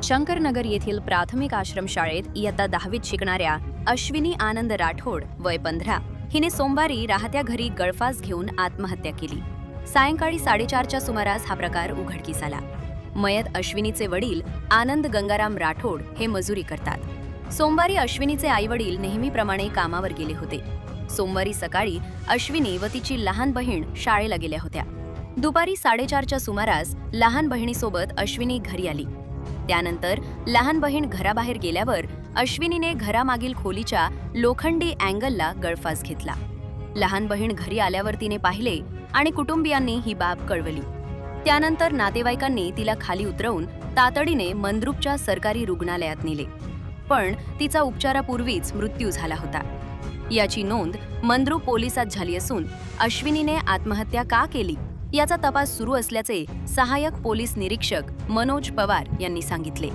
शंकरनगर येथील प्राथमिक आश्रमशाळेत इयत्ता 10वीत शिकणाऱ्या अश्विनी आनंद राठोड वय 15 हिने सोमवारी राहत्या घरी गळफास घेऊन आत्महत्या केली। सायंकाळी 4:30च्या सुमारास हा प्रकार उघडकीस आला। मयत अश्विनीचे वडील आनंद गंगाराम राठोड हे मजुरी करतात। सोमवारी अश्विनीचे आईवडील नेहमीप्रमाणे कामावर गेले होते। सोमवारी सकाळी अश्विनी व तिची लहान बहीण शाळेला गेल्या होत्या। दुपारी 4:30च्या सुमारास लहान बहिणीसोबत अश्विनी घरी आली। त्यानंतर लहान बहीण घराबाहेर गेल्यावर अश्विनीने घरामागील खोलीच्या लोखंडी अँगलला गळफास घेतला। लहान बहीण घरी आल्यावर तिने पाहिले आणि कुटुंबियांनी ही बाब कळवली। त्यानंतर नातेवाईकांनी तिला खाली उतरवून तातडीने मंद्रुपच्या सरकारी रुग्णालयात नेले, पण तिचा उपचारापूर्वीच मृत्यू झाला होता। याची नोंद मंद्रुप पोलिसात झाली असून अश्विनीने आत्महत्या का केली याचा तपास सुरू असल्याचे सहाय्यक पोलीस निरीक्षक मनोज पवार यांनी सांगितले।